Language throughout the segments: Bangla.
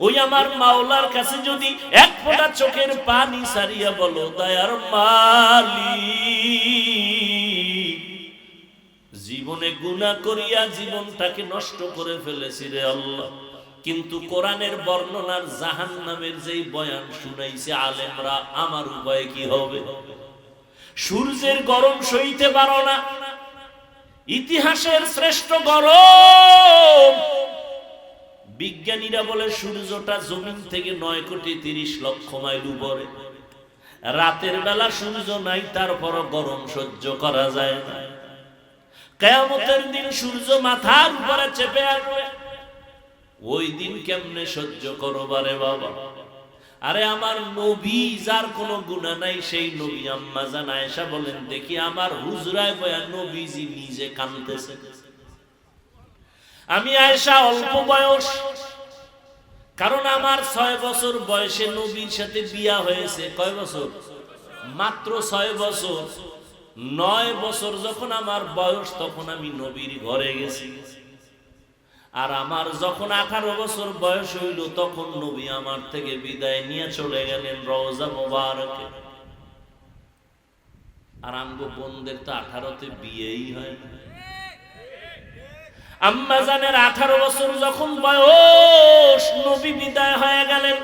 ওই আমার মাওলার কাছে যদি এক ফোঁটা চোখের পানি সারিয়া বলো, দয়ার মালিক, জীবনে গুনাহ করিয়া জীবনটাকে নষ্ট করে ফেলেছি রে আল্লাহ, কিন্তু কোরআনের বর্ণনার জাহান্নামের যেই বয়ান শুনাইছে আলেমরা, আমার উপায় কি হবে? সূর্যের গরম সইতে পারো না, ইতিহাসের শ্রেষ্ঠ গরম। বিজ্ঞানীরা বলে সূর্যটা জমিন থেকে 9,30,00,000 মাইল উপরে। রাতের বেলা সূর্য নাই, তারপরও গরম সহ্য করা যায় না। কিয়ামতের দিন সূর্য মাথার উপরে চেপে আসবে, ওই দিন কেমনে সহ্য করবারে বাবা? আরে আমার নবী, যার কোনো গুনাহ নাই, সেই নবী আম্মা জান আয়েশা বলেন, দেখি আমার হুজরায় বয়া নবীজি নিজে কাঁদতেছে। আমি আয়েশা অল্প বয়স, কারণ আমার 6 বছর বয়সে নবীর সাথে বিয়া হয়েছে। কয় বছর? মাত্র 6 বছর। 9 বছর যখন আমার বয়স, তখন আমি নবীর ঘরে গেছি। আর আমার যখন 18 বছর বয়স হইল, তখন নবী আমার থেকে বিদায় নিয়ে চলে গেলেন রওজা মোবারকে। আর আমগো বোনদের তো 18তে বিয়েই হয় না। আম্মা জানের 18 বছর যখন বয়স, নবী বিদায় হয়ে গেলেন।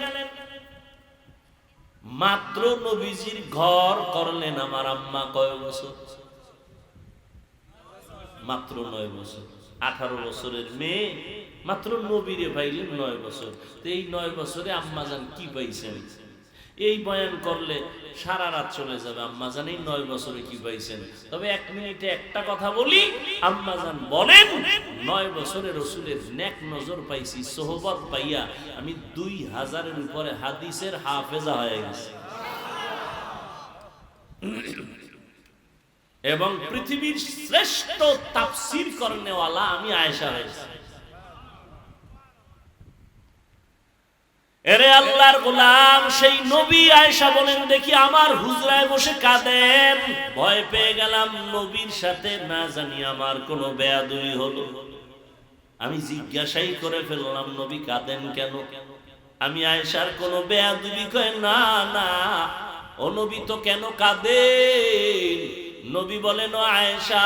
মাত্র নবীজির ঘর করলেন আমার আম্মা কয় বছর? মাত্র 9 বছর। 18 বছরের মেয়ে মাত্র নবীরে পাইলেন 9 বছর। তো এই 9 বছরে আম্মা জান কি পাইছেন? এই বয়ান করলে সারা রাত চলে যাবে। আম্মা জান এই 9 বছরে কি পাইছেন? তবে 1 মিনিটে একটা কথা বলি। আম্মা জান বলেন, 9 বছরে রসুলের নেক নজর পাইছি, সোহবত পাইয়া আমি 2000-এর উপরে হাদিসের হাফেজা হয়ে গেছি। এবং পৃথিবীর শ্রেষ্ঠ তাফসীর করনেওয়ালা আমি আয়েশা হয়েছি। এরে আল্লাহর গোলাম, সেই নবী আয়েশা বলেন, দেখি আমার হুজরায় বসে কাঁদেন। ভয় পেয়ে গেলাম, নবীর সাথে না জানি আমার কোনো বেয়াদবি হলো। আমি জিজ্ঞাসাই করে ফেললাম, নবী কাঁদেন কেন? আমি আয়েশার কোনো বেয়াদবি? কয় না না, ও নবী তো কেন কাঁদেন? নবী বলেন, ও আয়েশা,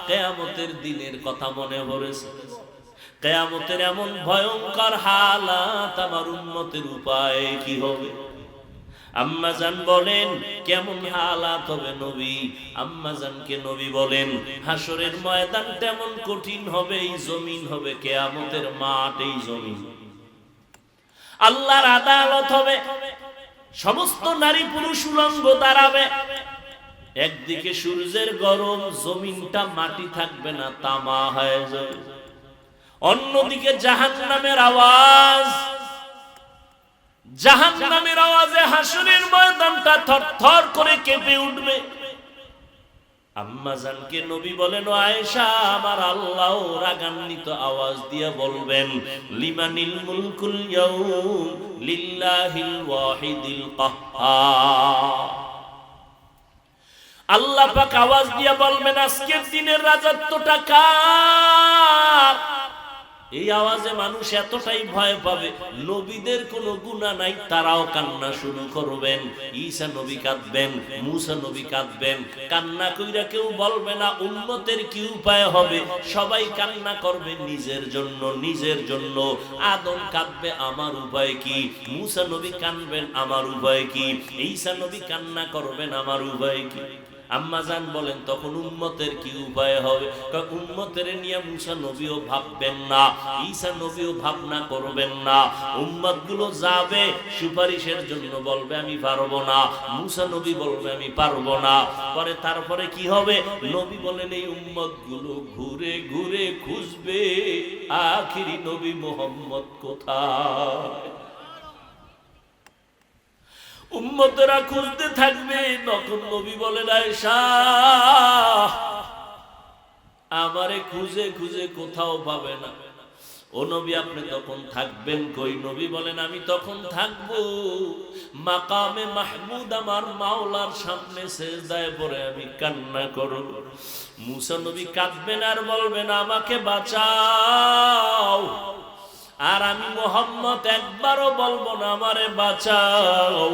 কিয়ামতের দিনের কথা মনে পড়েছে। কিয়ামতের এমন ভয়ঙ্কর হালাত, আমার উম্মতের উপায় কি হবে? আম্মা জান বলেন, কেমন হালাত হবে নবী? আম্মা জানকে নবী বলেন, হাসরের ময়দান তেমন কঠিন হবে, এই জমিন হবে কিয়ামতের মাঠ, এই জমিন আল্লাহর আদালত হবে। সমস্ত নারী পুরুষ উলঙ্গ দাঁড়াবে। একদিকে সূর্যের গরম, জমিনটা মাটি থাকবে না, তামা হয়ে যাবে। অন্যদিকে জাহান্নামের আওয়াজ, জাহান্নামের আওয়াজে হাসরের ময়দানটা থরথর করে কেঁপে উঠবে। আম্মা জানকে নবী বলেন, ও আয়েশা, আমার আল্লাহ রাগান্বিত আওয়াজ দিয়ে বলবেন, লিমানিল মুলকুল ইয়াউম লিল্লাহিল ওয়াহিদিল কাহ্হার। আল্লাহ পাক আওয়াজ দিয়ে বলবেন, আজকের দিনের রাজত্বটা কার? এই আওয়াজে মানুষ এতটাই ভয় পাবে, নবীদের কোনো গুনাহ নাই, তারাও কান্না শুরু করবেন। ঈসা নবী কাঁদবেন, মুসা নবী কাঁদবেন। কান্না কইরা কেউ বলবে না উম্মতের কি উপায় হবে, সবাই কান্না করবে নিজের জন্য, নিজের জন্য। আদম কাঁদবে, আমার উপায় কি? মুসা নবী কাঁদবেন, আমার উপায় কি? ঈসা নবী কান্না করবেন, আমার উপায় কি? আম্মা জান বলেন, তখন উম্মতের কি উপায় হবে? উম্মতের নিয়ে মুসা নবীও ভাববেন না, ঈসা নবীও ভাবনা করবেন না। উম্মত গুলো যাবে সুপারিশের জন্য, বলবে আমি পারবো না। মুসা নবী বলবে আমি পারবো না। পরে তারপরে কি হবে? নবী বলেন, এই উম্মত গুলো ঘুরে ঘুরে খুঁজবে আখিরি নবী মুহাম্মদ কোথায়। উম্মতেরা খুঁজতে থাকবে। তখন নবী বলেন, আয়েশা, আমারে খুঁজে খুঁজে কোথাও পাবে না। ও নবী, আপনি তখন থাকবেন কই? নবী বলেন, আমি তখন থাকবো মাকামে মাহমুদ, আমার মাওলার সামনে সিজদায় পড়ে আমি কান্না করব। মুসা নবী কাঁদবেন আর বলবেন, আমাকে বাঁচাও, আর আমি মুহাম্মদ একবারও বলবো না আমারে বাঁচাও,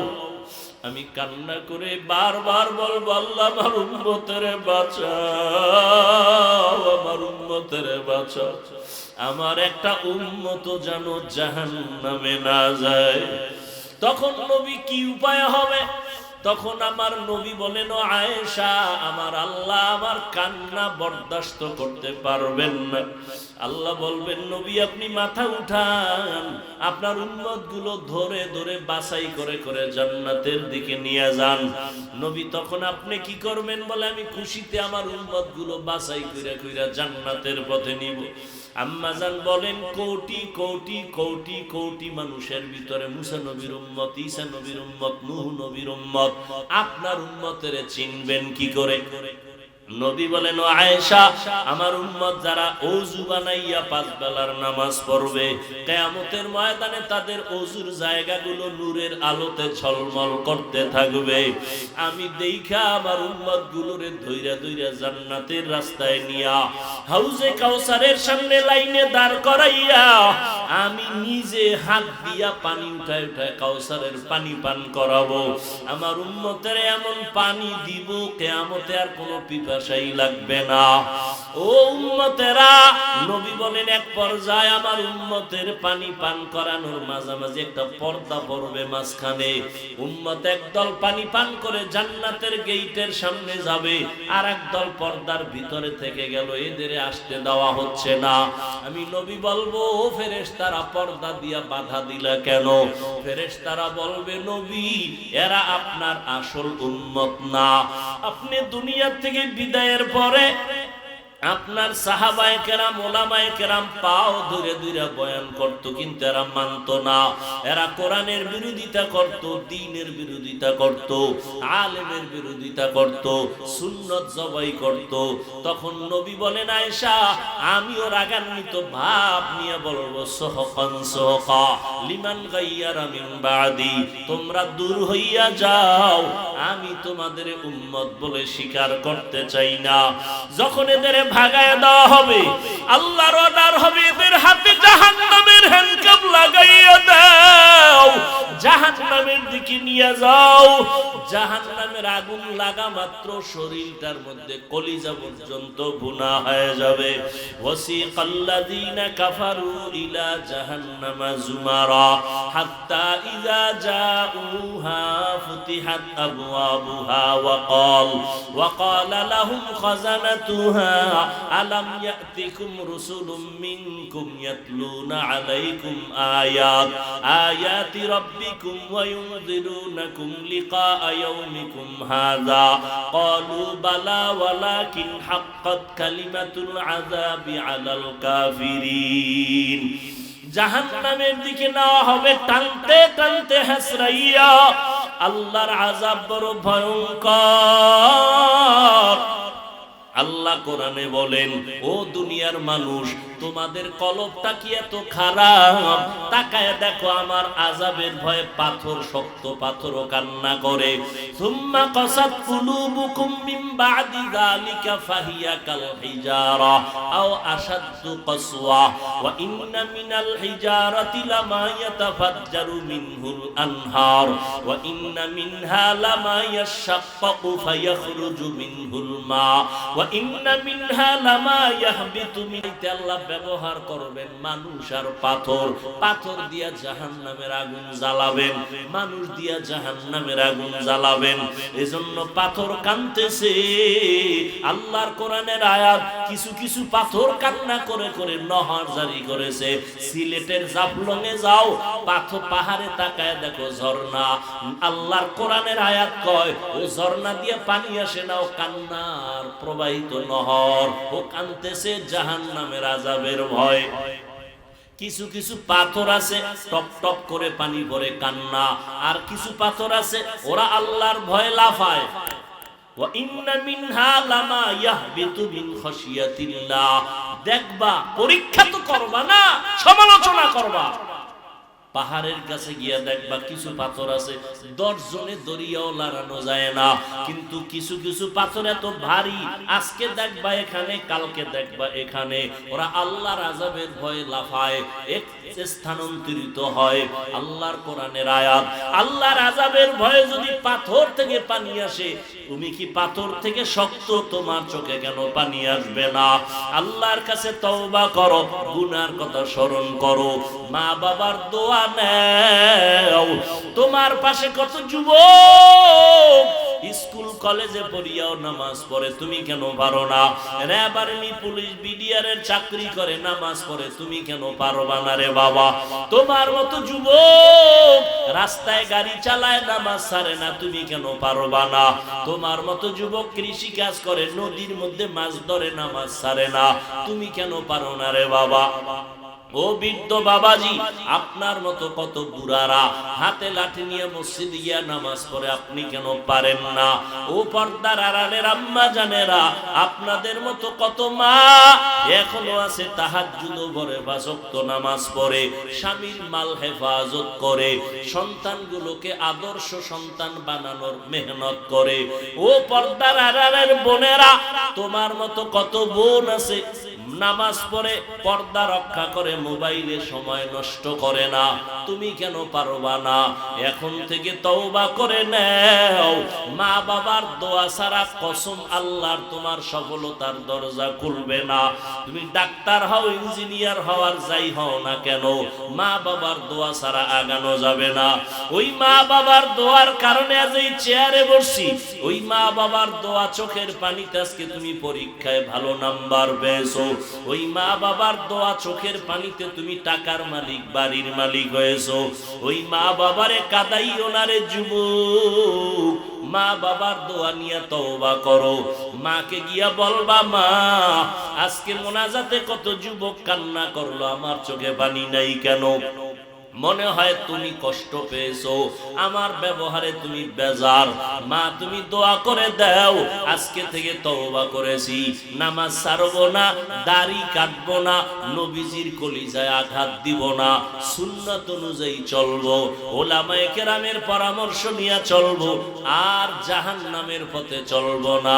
আমি কান্না করে বারবার বলবো আল্লাহ আমার উম্মতের বাঁচাও, আমার উম্মতের বাঁচাও, আমার একটা উম্মত যেন জাহান্নামে না যায়। তখন নবী কি উপায় হবে? তখন আমার নবী বলেন, ও আয়েশা, আমার আল্লাহ আমার কান্না বরদাস্ত করতে পারবেন না। আল্লাহ বলবেন, নবী আপনি মাথা উঠান, আপনার উম্মত গুলো ধরে ধরে বাছাই করে করে জান্নাতের দিকে নিয়ে যান। নবী তখন আপনি কি করবেন? বলে আমি খুশিতে আমার উম্মত গুলো বাছাই করে করে জান্নাতের পথে নিব। আম্মাজান বলেন, কোটি কোটি কোটি কোটি মানুষের ভিতরে মুসা নবীর উম্মত, ঈসা নবীর উম্মত, নূহ নবীর উম্মত, আপনার উম্মতের চিনবেন কি করে? নবী বলেন, ও আয়েশা, আমার উম্মত যারা ওযু বানাইয়া পাঁচ বেলার নামাজ পড়বে, কিয়ামতের ময়দানে তাদের ওযুর জায়গাগুলো নূরের আলোতে ঝলমল করতে থাকবে। আমি দেইখা আমার উম্মত গুলোরে ধইরা ধইরা জান্নাতের রাস্তায় নিয়া হাউজে কাউসারের সামনে লাইনে দাঁড় করাইয়া আমি নিজে হাত দিয়া পানি উঠায় উঠায় কাউসারের পানি পান করাবো। আমার উম্মতের এমন পানি দিব কিয়ামতে আর কোনো পিপাসাই লাগবে না। ও উম্মতেরা, নবী বলেন এক পর্যায়ে আমার উম্মতের পানি পান করানোর মাঝামাঝি একটা পর্দা পড়বে মাঝখানে। উম্মত একদল পানি পান করে জান্নাতের গেইটের সামনে যাবে, আর একদল পর্দার ভিতরে থেকে গেল, এদের আসতে দেওয়া হচ্ছে না। আমি নবী বলবো, ও ফেরেশতারা পর্দা দিয়া বাধা দিলা কেন? ফেরেশতারা বলবে, নবী এরা আপনার আসল উম্মত না। আপনি দুনিয়া থেকে বিদায়ের পরে আপনার সাহাবায়ে কেরাম, ওলামায়ে কেরাম পাও ধরে ধরে বয়ান করত, কিন্তু এরা মানত না। এরা কোরআনের বিরোধিতা করত, দ্বীনের বিরোধিতা করত, আলেমের বিরোধিতা করত, সুন্নাত জবাই করত। তখন নবী বলেন, আয়েশা, আমিও রাগান্বিত ভাব নিয়ে বলবো, সহকান সহকা লিমান গাইয়ারা মিন বাদি, তোমরা দূর হইয়া যাও, আমি তোমাদের উম্মত বলে স্বীকার করতে চাই না। যখন এদের ভাগায় দেওয়া হবে, আল্লাহর অর্ডার হবে, এদের হাতে জাহান্নামের হ্যান্ডকাপ লাগাইয়া দাও, জাহান্নামের দিকে নিয়ে যাও। জাহান্নামের আগুন লাগা মাত্র শরীরটার মধ্যে কলিজা পর্যন্ত ভুনা হয়ে যাবে। ওয়াসিকাল্লাযীনা কাফারু ইলা জাহান্নামা যুমারা হাত্তা ইযা জাউহা ফুতিহাত আবওয়াবুহা ওয়া ক্বালা লাহুম খাযানাতুহা আলাম ইয়াতিকুম রুসুলুম মিনকুম ইয়াতলুনা আলাইকুম আয়াতি রাব্বিকুম ওয়া ইউনযিরুনাকুম লিকা ইয়াউমিকুম হাযা ক্বালু বালা ওয়ালাকিন হাক্কাত কালিমাতুল আযাবি আলাল কাফিরিন। জাহান্নামের দিকে নেওয়া হবে টানতে টানতে হাসরাইয়া। আল্লাহর আযাব বড় ভয়ঙ্কর। আল্লাহ কোরআনে বলেন, ও দুনিয়ার মানুষ, তোমাদের কলবটা কি এত খারাপ? তাকায় দেখো আমার আযাবের ভয়ে পাথর, শক্ত পাথরও কান্না করে। সুম্মা কাসাত কুলুবুকুম মিন বাদি যালিকা ফাহিয়া কাল হিজারা আও আশাদ্দু কাসওয়া ওয়া ইন্না মিনাল হিজারাতি লামা ইয়াতাফাজ্জারু মিনহুল আনহার ওয়া ইন্না মিনহা লামা ইয়াশাক্কাকু ফায়াখরুজু মিনহুল মা ওয়া ইন্না মিনহা লামা ইয়াহবিতু মিন। আল্লাহ ব্যবহার করবেন মানুষ আর পাথর, পাথর দিয়া জাহান্নামের আগুন জ্বালাবেন, মানুষ দিয়া জাহান্নামের আগুন জ্বালাবেন। এজন্য পাথর কাঁদতেছে। আল্লাহর কোরআনের আয়াত, কিছু কিছু পাথর কান্না করে করে নহর জারি করেছে। সিলেটের জাফলংয়ে যাও, পাথর পাহাড়ে তাকায় দেখো ঝর্ণা। আল্লাহর কোরআনের আয়াত কয়, ও ঝর্ণা দিয়ে পানি আসে না, ও কান্নার প্রবাহিত নহর, ও কাঁদতেছে জাহান্নামের আযাবের ভয়। কিছু কিছু পাথর আছে টপ টপ করে পানি পড়ে কান্না, আর কিছু পাথর আছে ওরা আল্লাহর ভয়ে লাফায়। ওয়া ইন্না মিনহা লামা ইয়াহবিতু মিন খাশিয়াতিল্লাহ। দেখবা, পরীক্ষা তো করবা না, সমালোচনা করবা। পাহাড়ের কাছে গিয়া দেখবা কিছু পাথর আছে 10 জনে দড়িয়াও লাগানো যায় না, কিন্তু কিছু কিছু পাথর এত ভারী, আজকে দেখবা এখানে, কালকে দেখবা এখানে, ওরা আল্লাহর আযাবের ভয়ে লাফায়, এক স্থানান্তরিত হয়। আল্লাহর কোরআনের আয়াত, আল্লাহর আযাবের ভয়ে যদি পাথর থেকে পানি আসে, তুমি কি পাথর থেকে শক্ত তোমার চোখে কেন পানি আসবে না? আল্লাহর কাছে তওবা করো, গুনার কথা স্মরণ করো, মা বাবার দোয়া নেও। তোমার পাশে কত যুবক স্কুল কলেজে পড়িয়াও নামাজ পড়ে, তুমি কেন পারো না? র্যাব আর্মি পুলিশ বিডিআরের চাকরি করে, নামাজ পড়ে, তুমি কেন পারবা না রে বাবা? তোমার মতো যুবক রাস্তায় গাড়ি চালায়, নামাজ ছাড়ে না, তুমি কেন পারবা না? তোমার মতো যুবক কৃষি কাজ করে, নদীর মধ্যে মাছ ধরে, নামাজ ছাড়ে না, তুমি কেন পারো না রে বাবা? ও বৃদ্ধ বাবাজি, আপনার মতো কত বুড়ারা হাতে লাঠি নিয়ে মসজিদে গিয়া নামাজ পড়ে, আপনি কেন পারেন না? ও পর্দার আড়ালের আম্মা জানেরা, আপনাদের মতো কত মা এখনো আছে তাহাজ্জুদও পড়ে, 5 ওয়াক্ত নামাজ পড়ে, স্বামীর মাল হেফাজত করে, সন্তানগুলোকে আদর্শ সন্তান বানানোর মেহনত করে। ও পর্দার আড়ালের বোনেরা, তোমার মতো কত বোন আছে নামাজ পড়ে, পর্দা রক্ষা করে, মোবাইলে সময় নষ্ট করে না, তুমি কেন পারবা না? এখন থেকে তওবা করে নাও। মা বাবার দোয়া ছাড়া কসম আল্লাহর তোমার সফলতার দরজা খুলবে না। তুমি ডাক্তার হও, ইঞ্জিনিয়ার হওয়ার যাই হও না কেন, মা বাবার দোয়া ছাড়া আগানো যাবে না। ওই মা বাবার দোয়ার কারণে আজ এই চেয়ারে বসছি, ওই মা বাবার দোয়া, চোখের পানিতে আজকে তুমি পরীক্ষায় ভালো নাম্বার পেয়েছো, ওই মা বাবার দোয়া, চোখের পানিতে তুমি টাকার মালিক, বাড়ির মালিক হয়েছো। ওই মা বাবারে কাদাইও না রে যুবক, মা বাবার দোয়া নিয়ে তওবা করো। মাকে গিয়া বলবা, মা আজকে মোনাজাতে কত যুবক কান্না করলো, আমার চোখে পানি নাই কেন? মনে হয় তুমি কষ্ট পেয়েছো, আমার ব্যবহারে তুমি বেজার। মা তুমি দোয়া করে দাও, আজকে থেকে তওবা করেছি, নামাজ ছাড়বো না, দাড়ি কাটবো না, নবীজির কলিজায় আঘাত দিব না, সুন্নাত অনুযায়ী চলবো, ওলামায়ে কেরামের পরামর্শ নিয়ে চলবো, আর জাহান্নামের পথে চলবো না।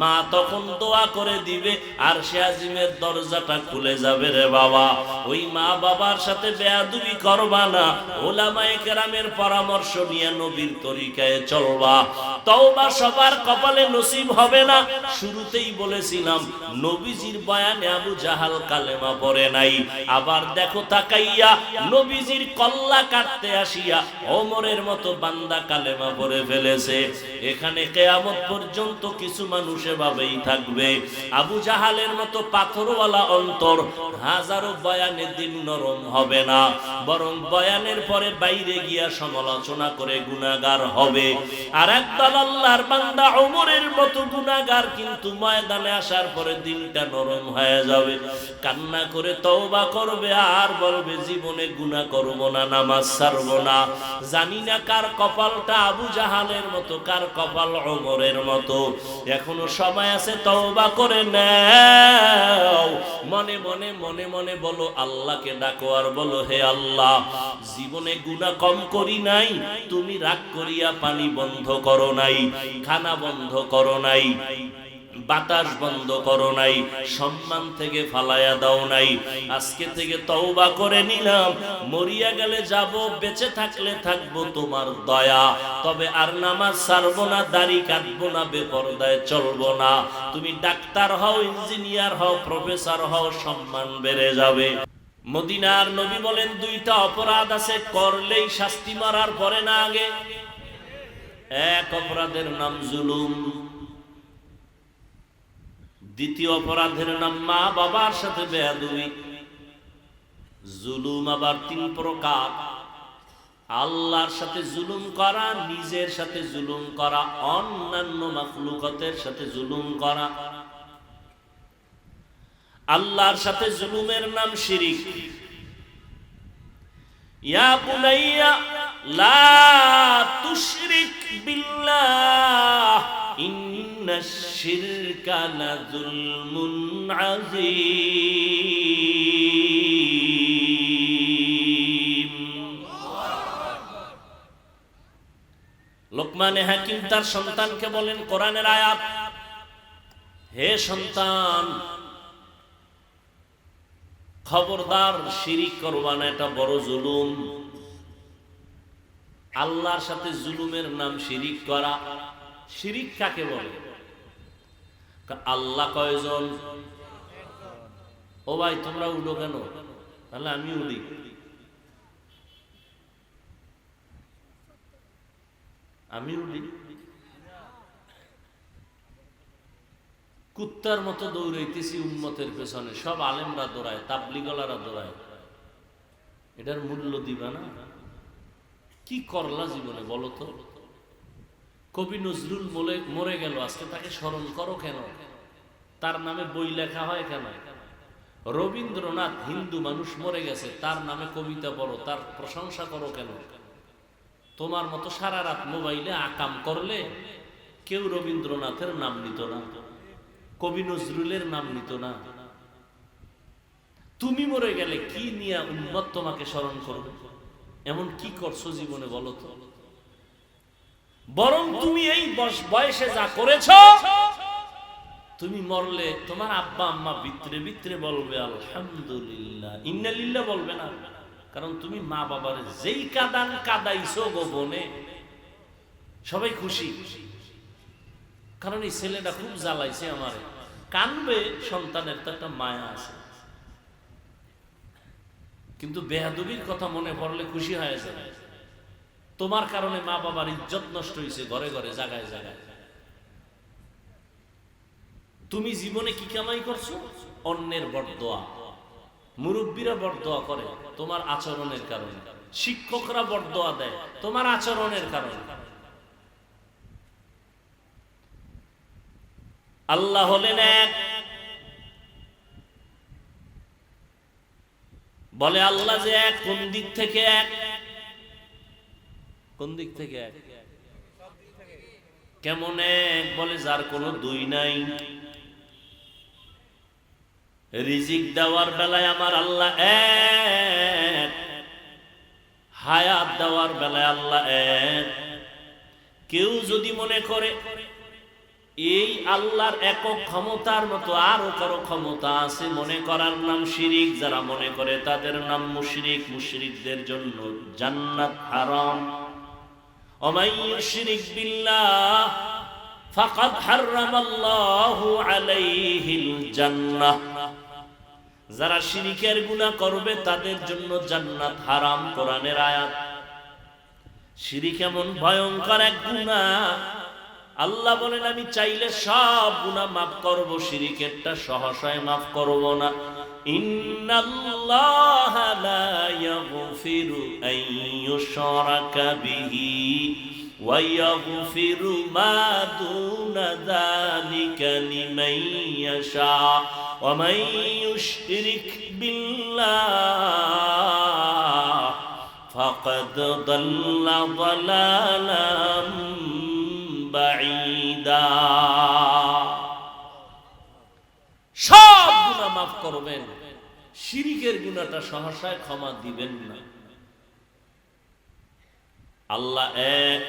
মা তখন দোয়া করে দিবে, আর সে আজিমের দরজাটা খুলে যাবে রে বাবা। ওই মা বাবার সাথে বেয়াদবি করবা না, ওলামায়ে কেরামের পরামর্শ নিয়ে নবীর তরিকায় চলবা। তওবা সবার কপালে নসিব হবে না। শুরুতেই বলেছিলাম, নবীজির বয়ানে আবু জাহাল কালেমা পড়ে নাই, আবার দেখো তাকাইয়া নবীজির কল্লা কাটতে আসিয়া ওমরের মতো বান্দা কালেমা পড়ে ফেলেছে। এখানে কিয়ামত পর্যন্ত কিছু মানুষ এভাবেই থাকবে, আবু জাহালের মতো পাথরওয়ালা অন্তর, হাজারো বয়ানে দিল নরম হবে না, বরং বয়ানের পরে বাইরে গিয়া সমালোচনা করে গুনাহগার হবে। আর একদল আল্লাহর বান্দা ওমরের মতো গুনাহগার, কিন্তু ময়দানে আসার পরে দিলটা নরম হয়ে যাবে, কান্না করে তওবা করবে, আর বলবে জীবনে গুনাহ করব না, নামাজ ছাড়ব না। জানি না কার কপালটা আবু জাহালের মতো, কার কপাল ওমরের মতো। এখনো সময় আছে, তওবা করে নাও। মনে মনে মনে মনে বলো, আল্লাহকে ডাকো, আর বলো, হে আল্লাহ, জীবনে গুনাহ কম করি নাই, তুমি রাগ করিয়া পানি বন্ধ করো নাই, খানা বন্ধ করো নাই, বাতাস বন্ধ করো নাই, সম্মান থেকে ফালায়া দাও নাই। আজকে থেকে তওবা করে নিলাম, মরিয়া গেলে যাব, বেঁচে থাকলে থাকবো তোমার দয়া, তবে আর নামাজ ছাড়বো না, দাড়ি কাটবো না, বেপরদায় চলবো না। তুমি ডাক্তার হও, ইঞ্জিনিয়ার হও, প্রফেসর হও, সম্মান বেড়ে যাবে। মদিনার নবী বলেন, 2টা অপরাধ আছে, করলেই শাস্তি, মারার পরে না আগে। এক অপরাধের নাম জুলুম, দ্বিতীয় অপরাধের নাম মা বাবার সাথে বেয়াদবি। জুলুম আবার 3 প্রকার, আল্লাহর সাথে জুলুম করা, নিজের সাথে জুলুম করা, অন্যান্য মাখলুকাতের সাথে জুলুম করা। আল্লাহর সাথে জুলুমের নাম শিরিক। ইয়া বুনাইয়া লা তুশরিক বিল্লাহ ইন্নাশ শিরকা লাযুলমুন আযীম। লোকমানে হাকিম তার সন্তানকে বলেন কোরআনের আয়াত, হে সন্তান, খবরদার শিরিক করবা না, এটা বড় জুলুম। আল্লাহর সাথে জুলুমের নাম শিরিক করা। শিরিক কাকে বলে? আল্লাহ কয়জন? ও ভাই তোমরা উঠো কেন? তাহলে আমি উঠি। আমি উঠি? কুত্তার মতো দৌড়াইতেছি উম্মতের পেছনে, সব আলেমরা দৌড়ায়, তাবলিগলারা দৌড়ায়। এটার মূল্য দিবা না? কি করলা জীবনে বলো তো? কবি নজরুল মরে গেল, আজকে তাকে স্মরণ করো কেন? তার নামে বই লেখা হয় কেন? রবীন্দ্রনাথ, হিন্দু মানুষ মরে গেছে, তার নামে কবিতা পড়ো, তার প্রশংসা করো কেন? তোমার মতো সারা রাত মোবাইলে আকাম করলে কেউ রবীন্দ্রনাথের নাম নিত না, কবি নজরুলের নাম নিত না। তুমি মরে গেলে কি নিয়ে উম্মত তোমাকে স্মরণ করবে? এমন কি করছো জীবনে বলো তো? বরং তুমি এই বয়সে যা করেছো, তুমি মরলে তোমার আব্বা আম্মা ভিতরে ভিতরে বলবে আলহামদুলিল্লাহ, ইন্নালিল্লাহ বলবে না। কারণ তুমি মা বাবার যেই কাদান কাদাইছো গোপনে, সবাই খুশি, কারণ এই ছেলেটা খুব জ্বালাইছে আমারে। কানবে, সন্তানের তো একটা মায়া আছে, কিন্তু বেয়াদবির কথা মনে পড়লে খুশি হয়ে যায়। তোমার কারণে মা বাবার ইজ্জত নষ্ট হয়েছে ঘরে ঘরে, জায়গায় জায়গায়। তুমি জীবনে কি কামাই করছো? অন্যের বরদোয়া। মুরব্বীরা বরদোয়া করে তোমার আচরণের কারণে, শিক্ষকরা বরদোয়া দেয় তোমার আচরণের কারণে। আল্লাহ হলেন এক। বলে আল্লাহ যে এক, কোন দিক থেকে এক? কোন দিক থেকে এক? কেমন এক? বলে যার কোনো দুই নাই। রিজিক দেওয়ার বেলায় আমার আল্লাহ এক, হায়াত দেওয়ার বেলায় আল্লাহ এক। কেউ যদি মনে করে এই আল্লাহর একক ক্ষমতার মতো আরো কারো ক্ষমতা আছে, মনে করার নাম শিরিক। যারা মনে করে তাদের নাম মুশরিক। মুশরিকদের জন্য জান্নাত হারাম। ওমাই ইউশরিক বিল্লাহ ফাকাদ হারামাল্লাহু আলাইহিল জান্নাহ। যারা শিরিকের গুনাহ করবে তাদের জন্য জান্নাত হারাম। কোরআনের আয়াত। শিরিক এমন ভয়ঙ্কর এক গুনাহ, আল্লাহ বলেন আমি চাইলে সব গুনাহ মাফ করব, শিরিকেরটা সহসায় মাফ করব না। ইন্নাল্লাহা লা ইয়াগফিরু আন ইউশরাকা বিহি ওয়া ইয়াগফিরু মা দুনা যালিকা লিমান ইয়াশা ওয়া মান ইউশরিক বিল্লাহ ফাকাদ দাল্লা দালালাম বাঈদা। সব গুনাহ মাফ করবেন, শিরিকের গুনাহটা সহসায় ক্ষমা দিবেন না। আল্লাহ এক,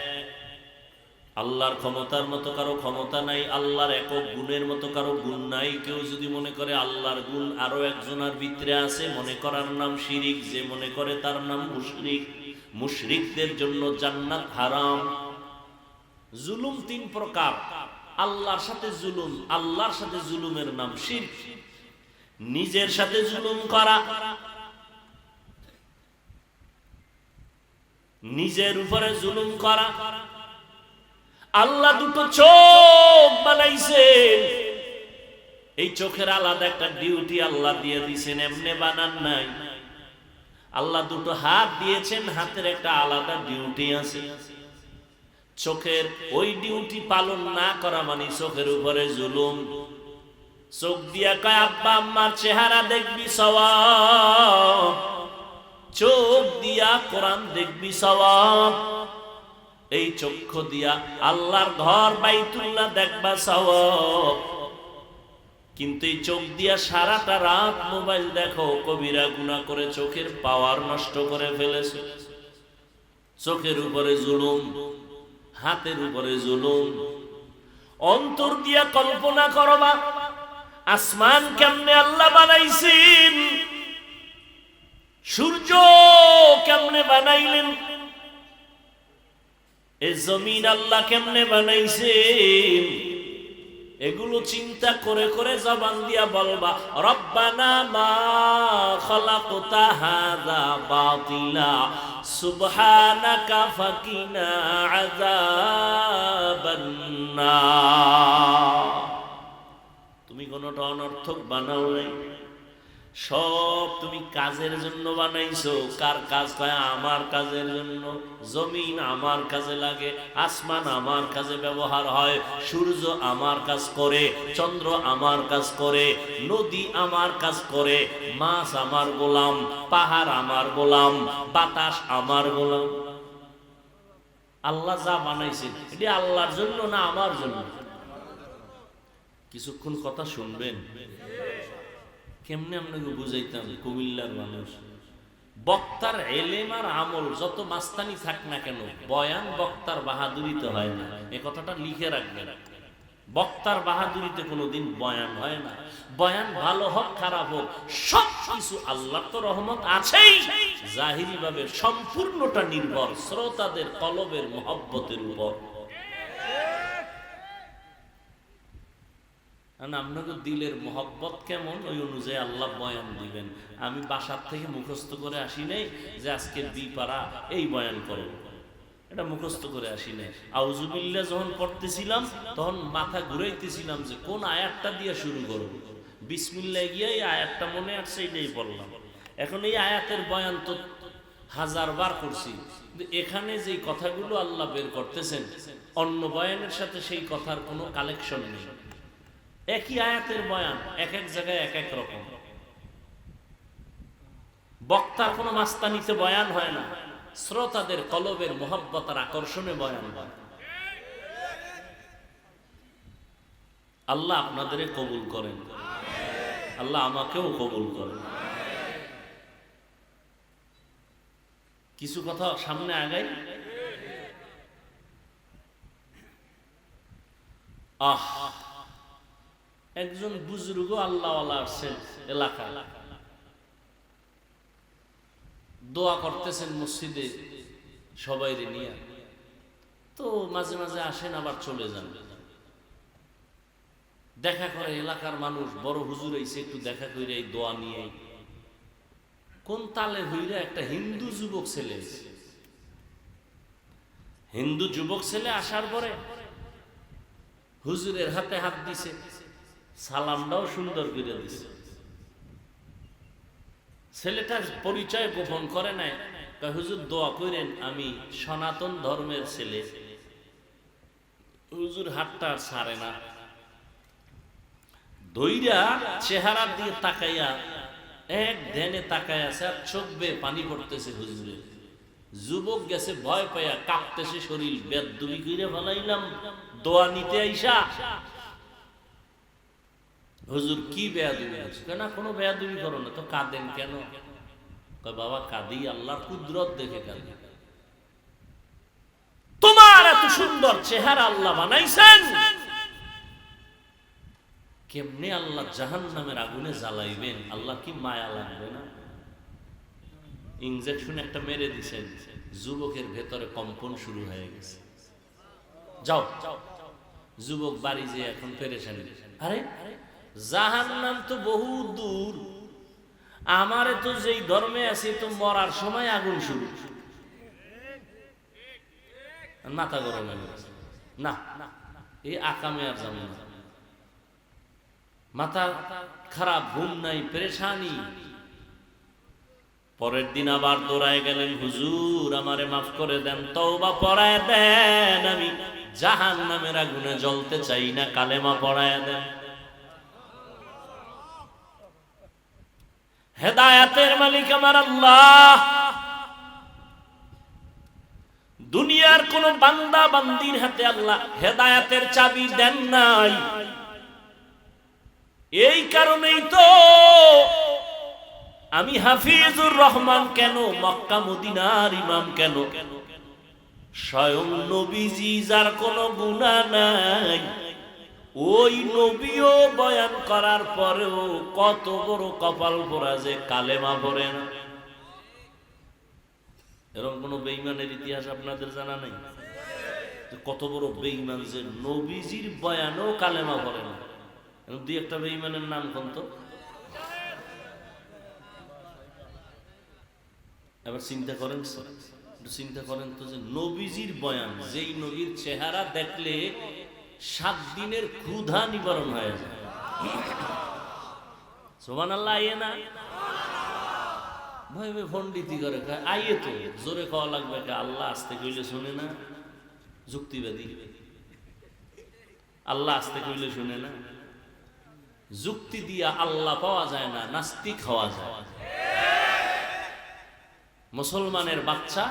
আল্লাহর ক্ষমতার মতো কারো ক্ষমতা নাই, আল্লাহর একক গুণের মতো কারো গুণ নাই। কেউ যদি মনে করে আল্লাহর গুণ আরো একজনের ভিতরে আছে, মনে করার নাম শিরিক। যে মনে করে তার নাম মুশরিক। মুশরিকদের জন্য জান্নাত হারাম। জুলুম তিন প্রকার। আল্লাহর সাথে জুলুম, আল্লাহর সাথে জুলুমের নাম শিরক। নিজের সাথে জুলুম করা, নিজের উপরে জুলুম করা। আল্লাহ দুটো চোখ বানাইছেন, এই চোখের আলাদা একটা ডিউটি আল্লাহ দিয়ে দিয়েছেন, এমনি বানান নাই। আল্লাহ দুটো হাত দিয়েছেন, হাতের একটা আলাদা ডিউটি আছে। চোখের ওই ডিউটি পালন না করা মানে চোখের উপরে জুলুম। চোখ দিয়া কয় আব্বা আম্মার চেহারা দেখবি সওয়াব, চোখ দিয়া কোরআন দেখবি সওয়াব। এই চক্ষু দিয়া আল্লাহর ঘর বাইতুল্লাহ দেখবা সওয়াব। কিন্তু এই চোখ দিয়া সারাটা রাত মোবাইল দেখো, কবিরা গুনাহ করে চোখের পাওয়ার নষ্ট করে ফেলেছে। চোখের উপরে জুলুম। হাতের উপরে জুলুম। অন্তর দিয়া কল্পনা করবা আসমান কেমনে আল্লাহ বানাইছেন, সূর্য কেমনে বানাইলেন, এই জমিন আল্লাহ কেমনে বানাইছেন। এগুলো চিন্তা করে করে জবান দিয়া বলবা রব্বানা মা খালাকতা হাযা বাতিলা সুবহানাকা ফাকিনা আযাবান নার। তুমি কোনটা অনর্থক বানাও নাই, সব তুমি কাজের জন্য বানাইছো। কার কাজ? হয় আমার কাজের জন্য। জমিন আমার কাজে লাগে, আসমান আমার কাজে ব্যবহার হয়, সূর্য আমার কাজ করে, চন্দ্র আমার কাজ করে, নদী আমার কাজ করে, মাছ আমার গোলাম, পাহাড় আমার গোলাম, বাতাস আমার গোলাম। আল্লাহ যা বানাইছেন এটি আল্লাহর জন্য না আমার জন্য? কিছুক্ষণ কথা শুনবেন। কেমনে আপনাকে বুঝাইতাম? কুমিল্লার মানুষ, বক্তার এলেম আর আমল যত মাস্তানি থাক না কেন, বয়ান বক্তার বাহাদুরিতে হয় না। এ কথাটা লিখে রাখবেন। বক্তার বাহাদুরিতে কোনোদিন বয়ান হয় না। বয়ান ভালো হোক খারাপ হোক, সব কিছু আল্লাহর তো রহমত আছেই, জাহিরি ভাবে সম্পূর্ণটা নির্ভর শ্রোতাদের কলবের মহব্বতের উপর। আপনাকে দিলের মহব্বত কেমন, ওই অনুযায়ী আল্লাহ বয়ান দিবেন। আমি বাসার থেকে মুখস্থ করে আসি নাই যে আজকে বিপারা এই বয়ান করো, এটা মুখস্থ করে আসি নাই। আউযুবিল্লাহ যখন পড়তেছিলাম তখন মাথা ঘুরাইতেছিলাম যে কোন আয়াতটা দিয়ে শুরু করব। বিসমিল্লাহ গিয়ে এই আয়াতটা মনে আসছে, এটাই বললাম। এখন এই আয়াতের বয়ান তো 1000 বার করছি, কিন্তু এখানে যে কথাগুলো আল্লাহ বের করতেছেন অন্য বয়ানের সাথে সেই কথার কোনো কালেকশন নেই। একই আয়াতের বয়ান এক এক জায়গায় এক এক রকম। বক্তার কোনো মাস্তানিতে বয়ান হয় না, শ্রোতাদের কলবের মহব্বত আর আকর্ষণে বয়ান হয়। আল্লাহ আপনাদের কবুল করেন, আল্লাহ আমাকেও কবুল করেন। কিছু কথা সামনে আগাই। একজন বুজুর্গ আল্লাহওয়ালা আসছেন এলাকা, দোয়া করতেছেন মসজিদে সবাই নিয়ে। তো মাঝে মাঝে আসেন আবার চলে যান, দেখা করে এলাকার মানুষ, বড় হুজুর আইছে একটু দেখা করে এই দোয়া নিয়ে। কোন তালে হইরা একটা হিন্দু যুবক ছেলে, হিন্দু যুবক ছেলে আসার পরে হুজুরের হাতে হাত দিছে, সালামটাও সুন্দর করে দিছে। ছেলেটার পরিচয় গোপন করে নাই, হুজুর দোয়া করেন, আমি সনাতন ধর্মের ছেলে। হুজুর হাতটা ছাড়ে না, দইরা চেহারা দিয়ে তাকাইয়া এক ধ্যানে তাকায় আছে, আর চোখ বেয়ে পানি পড়তেছে হুজুরের। যুবক গেছে ভয় পাইয়া, কাঁপতেছে শরীর, বেদবি করে ফেলাইলাম দোয়া নিতে আইসা। হুজুর কি বেয়াদবি? কেন কোনো বেয়াদবি করো না তো, কাঁদেন কেন? কয় বাবা কাঁদি আল্লাহর কুদরত দেখে কাঁদি। তোমার এত সুন্দর চেহারা আল্লাহ বানাইছেন, কেমনে আল্লাহ জাহান্নামের আগুনে জ্বালাইবেন? আল্লাহ কি মায়া লাগবে না? ইনজেকশন একটা মেরে দিছেন, যুবকের ভেতরে কম্পন শুরু হয়ে গেছে। যাও যুবক বাড়ি যে এখন পেরেশানি। আরে জাহান্নাম তো বহু দূর, আমারে তো যেই ধর্মে আছে তো মরার সময় আগুন শুরু। মাথা গরম হয়ে গেছে, না এই আকামে আর যাবো না। মাথা খারাপ, ঘুম নাই, পেরেশানি। পরের দিন আবার দৌড়ায় গেলেন, হুজুর আমারে মাফ করে দেন, তওবা পড়ায় দেন, আমি জাহান্নামের আগুনে জ্বলতে চাই না, কালেমা পড়ায় দেন। হেদায়েতের মালিক আমার আল্লাহ। দুনিয়ার কোন বান্দা বান্দির হাতে আল্লাহ হেদায়েতের চাবি দেন নাই। এই কারণেই তো আমি হাফিজুর রহমান কেন, মক্কা মদিনার ইমাম কেন, স্বয়ং নবীজি যার কোনো গুনাহ নাই, ওই নবীও বয়ান করার পরেও কত বড় কপাল পোড়া যে কালেমা পড়ে না। এরকম কোন বেঈমানের ইতিহাস আপনাদের জানা নাই? কত বড় বেঈমান যে নবীজির বয়ানেও কালেমা পড়ে না। দুই একটা বেঈমানের নাম কোন তো? এবার চিন্তা করেন, চিন্তা করেন তো যে নবীজির বয়ান, যেই নবীর চেহারা দেখলে 7 দিনের ক্ষুধা নিবারণ হয়ে যায়। সুবহানাল্লাহ। আইয়ে না ভাই ভাই পণ্ডিতি করে আইয়ে তো জোরে খাওয়া লাগবে, আল্লাহ আসতে কইলে শুনে না। যুক্তিবাদী আল্লাহ আসতে কইলে শুনে না। যুক্তি দিয়া আল্লাহ পাওয়া যায় না, নাস্তিক হওয়া যায়। মুসলমানের বাচ্চা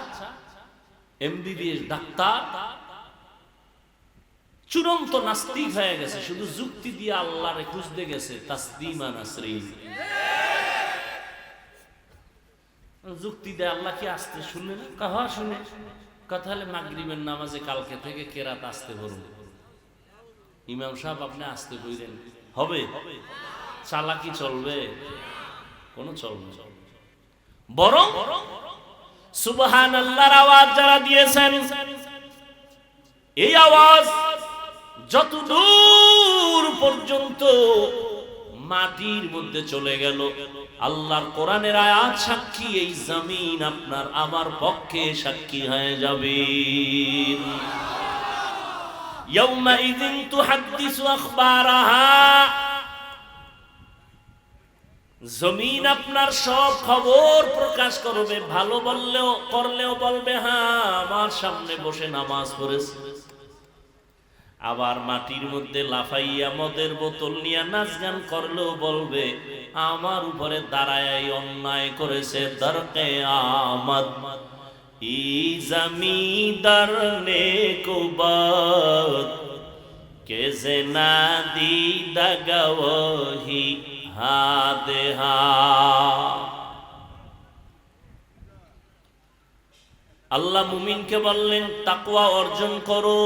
এমবিবিএস ডাক্তার চূড়ান্ত নাস্তিক হয়ে গেছে, শুধু যুক্তি দিয়ে আল্লাহরে খুঁজতে গেছে। তাসলিমা নাসরিন যুক্তি দেয় আল্লাহ কি আসতে শুনে না? কাহা শুনে কথা হলে মাগরিবের নামাজে কালকে থেকে কেরাত আসতে বলুন। ইমাম সাহেব আপনি আসতে বললেন, হবে? চালাকি চলবে? কোনো চলবে? বরং সুবহানাল্লাহর আওয়াজ যারা দিয়েছেন, এই আওয়াজ যত দূর পর্যন্ত মাটির মধ্যে চলে গেল, আল্লাহর কোরআনের আয়াত সাক্ষী, এই জমিন আপনার আমার পক্ষে সাক্ষী হয়ে যাবে। ইয়াউমাইযিন তুহাদ্দিসু আখবারাহা, জমিন আপনার সব খবর প্রকাশ করবে। ভালো বললেও করলেও বলবে হ্যাঁ আমার সামনে বসে নামাজ পড়েছে। আবার মাটির মধ্যে লাফাইয়া মদের বোতল নিয়ে নাচ গান করলেও বলবে আমার উপরে দাঁড়ায় অন্যায় করেছে। দরকে আমাদ ই জমিদার নেকুবাদ কে জেনা দি দগওহি হাদেহা। আল্লাহ মুমিনকে বললেন তাকওয়া অর্জন করো।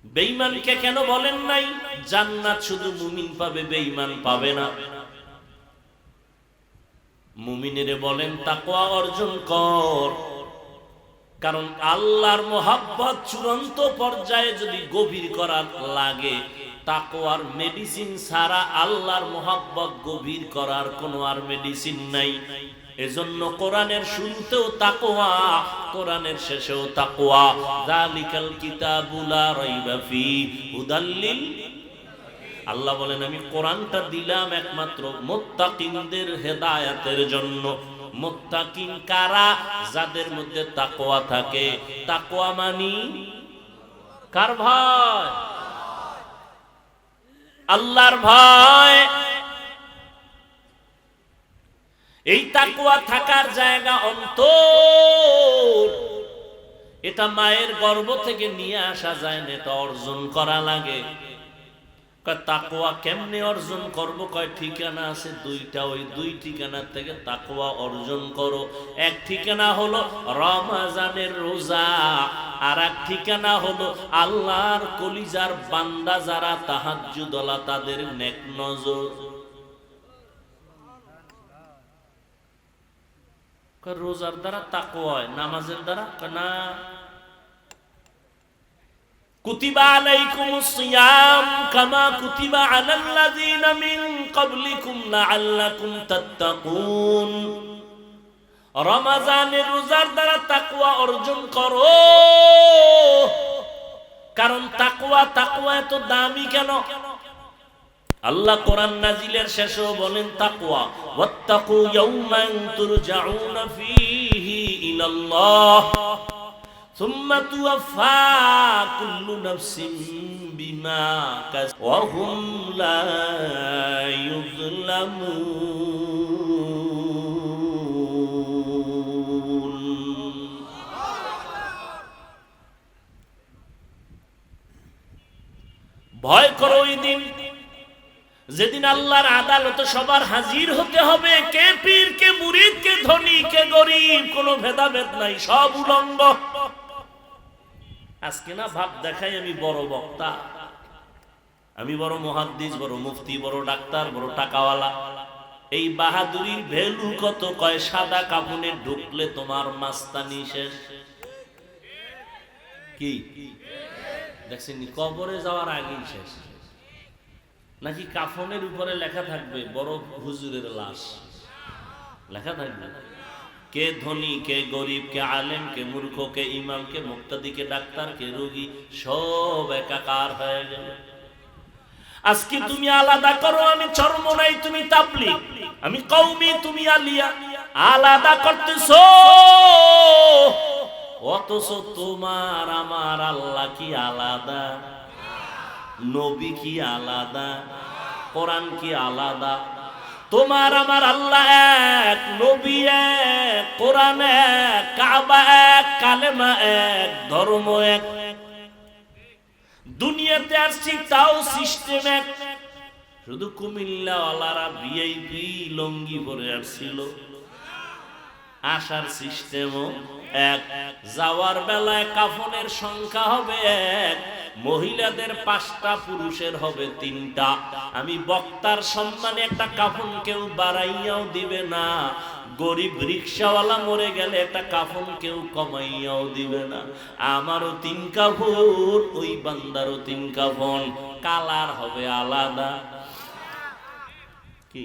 বেঈমানকে কেন বলেন নাই? জান্নাত শুধু মুমিন পাবে, বেঈমান পাবে না। মুমিনেরে বলেন তাকওয়া অর্জন কর, কারণ আল্লাহর মোহাব্বত চূড়ান্ত পর্যায়ে যদি গভীর করার লাগে, তাকওয়ার মেডিসিন ছাড়া আল্লাহর মোহাব্বত গভীর করার কোনো আর মেডিসিন নাই। এজন্য কোরআনের শুরুতেও তাকওয়া, কোরআনের শেষেও তাকওয়া। যালিকাল কিতাবু লা রাইবা ফি হুদাল লিল। আল্লাহ বলেন আমি কোরআনটা দিলাম একমাত্র মুত্তাকিনদের হেদায়েতের জন্য। মুত্তাকিন কারা? যাদের মধ্যে তাকওয়া থাকে। তাকওয়া মানি কার ভয়? আল্লাহর ভয়। এই তাকওয়া থাকার জায়গা অন্তর। এটা মায়ের গর্ভ থেকে নিয়ে আসা যায় না, এটা অর্জন করা লাগে। তাকওয়া কেমনে অর্জন করব? কয় ঠিকানা আছে দুইটা, ওই দুই ঠিকানা থেকে তাকওয়া অর্জন করো। এক ঠিকানা হলো রমজানের রোজা, আর এক ঠিকানা হলো আল্লাহর কলিজার বান্দা যারা তাহাজ্জুদওয়ালা তাদের নেক নজর। রোজার দ্বারা তাকওয়া হয়, নামাজের দ্বারা না। কুতিবা আলাইকুমুস সিয়াম কামা কুতিবা আলাল্লাযীনা মিন ক্বাবলিকুম লাআল্লাকুম তাত্তাকুন। রমজানের রোজার দ্বারা তাকওয়া অর্জন করো, কারণ তাকওয়া এত দামি কেন? আল্লাহ কোরআন নাজিলের শেষেও বলেন তাকওয়া, ওয়াত্তাকু ইয়াওমান তুরজাউনা ফীহি ইলাল্লাহ সুম্মা তুওয়াফা কুল্লু নাফসিন বিমা কাসাবাত ওয়া হুম লা ইউযলামুন। ভয় করো ওই দিন যেদিন আল্লাহর আদালতে সবার হাজির হতে হবে, কে পীর, কে মুরিদ, কে ধনী, কে গরিব, কোনো ভেদাভেদ নাই, সব উলঙ্গ। আজকে না ভাব দেখাই আমি বড় বক্তা, আমি বড় মুহাদ্দিস, বড় মুফতি, বড় ডাক্তার, বড় টাকাওয়ালা। এই বাহাদুরির ভ্যালু কত? কয় সাদা কাফনে ঢুকলে তোমার মাস্তানি শেষ। কি দেখছেন? কবরে যাওয়ার আগেই শেষ। নাকি কাফনের উপরে লেখা থাকবে বড় হুজুরের লাশ, লেখা থাকবে কে ধনী, কে গরিব, কে আলেম, কে মূর্খ, কে ইমাম, কে মুক্তাদি, কে ডাক্তার, কে রোগী, সব একাকার হয়ে গেল। আজকে তুমি আলাদা করো, আমি চরমনাই, তুমি তাবলীগ, আমি কওমি, তুমি আলিয়া, আলাদা করতেছো। অথচ তোমার আমার আল্লাহ কি আলাদা? নবী কি আলাদা? কোরআন কি আলাদা? তোমার আমার আল্লাহ এক, নবী এক, কোরআন এক, কাবা এক, কালেমা এক, ধর্ম এক। দুনিয়াতে আসছি তাও সিস্টেম এক। শুধু কুমিল্লাওয়ালারা ভিআইপি লঙ্গি পরে আসছিল, আসার সিস্টেমও এক। যাওয়ার বেলায় কাফনের সংখ্যা হবে এক, মহিলাদের 5টা, পুরুষের হবে 3টা। আমি বক্তার সম্মানে একটা কাফন কেউ বাড়াইয়াও দিবে না। গরিব রিক্সাওয়ালা মরে গেলে একটা কাফন কেউ কমাইয়াও দিবে না। আমারও 3 কাফন, ওই বান্দারও 3 কাফন, কালার হবে আলাদা। কি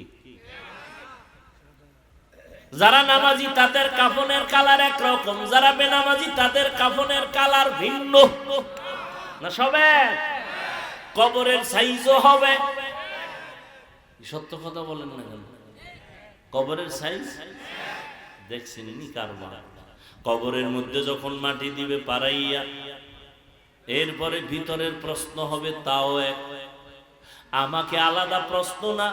যারা নামাজি তাদের কাফনের কালার একরকম, যারা বেনামাজি তাদের কাফনের কালার ভিন্ন না? সবে কবরের সাইজও হবে। সত্য কথা বলেন না কেন? কবরের সাইজ দেখছেন নি কারবার? কবরের মধ্যে যখন মাটি দিবে পারাইয়া, এরপরে ভিতরের প্রশ্ন হবে তাও এক। আমাকে আলাদা প্রশ্ন না,